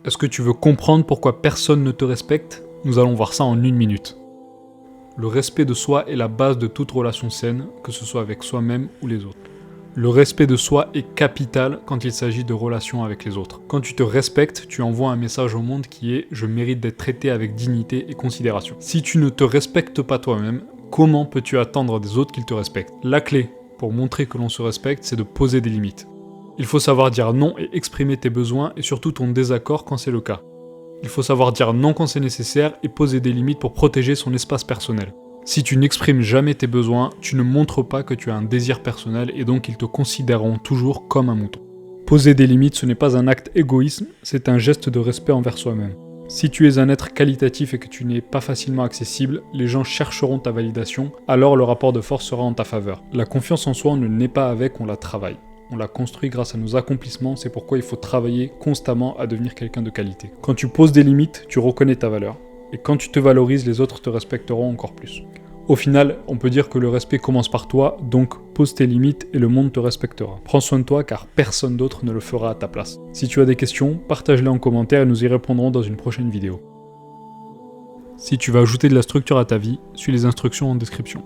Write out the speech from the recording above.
Est-ce que tu veux comprendre pourquoi personne ne te respecte? Nous allons voir ça en 1 minute. Le respect de soi est la base de toute relation saine, que ce soit avec soi-même ou les autres. Le respect de soi est capital quand il s'agit de relations avec les autres. Quand tu te respectes, tu envoies un message au monde qui est « je mérite d'être traité avec dignité et considération ». Si tu ne te respectes pas toi-même, comment peux-tu attendre des autres qu'ils te respectent? La clé pour montrer que l'on se respecte, c'est de poser des limites. Il faut savoir dire non et exprimer tes besoins et surtout ton désaccord quand c'est le cas. Il faut savoir dire non quand c'est nécessaire et poser des limites pour protéger son espace personnel. Si tu n'exprimes jamais tes besoins, tu ne montres pas que tu as un désir personnel et donc ils te considéreront toujours comme un mouton. Poser des limites, ce n'est pas un acte égoïsme, c'est un geste de respect envers soi-même. Si tu es un être qualitatif et que tu n'es pas facilement accessible, les gens chercheront ta validation, alors le rapport de force sera en ta faveur. La confiance en soi, on ne naît pas avec, on la travaille. On l'a construit grâce à nos accomplissements, c'est pourquoi il faut travailler constamment à devenir quelqu'un de qualité. Quand tu poses des limites, tu reconnais ta valeur. Et quand tu te valorises, les autres te respecteront encore plus. Au final, on peut dire que le respect commence par toi, donc pose tes limites et le monde te respectera. Prends soin de toi car personne d'autre ne le fera à ta place. Si tu as des questions, partage-les en commentaire et nous y répondrons dans une prochaine vidéo. Si tu veux ajouter de la structure à ta vie, suis les instructions en description.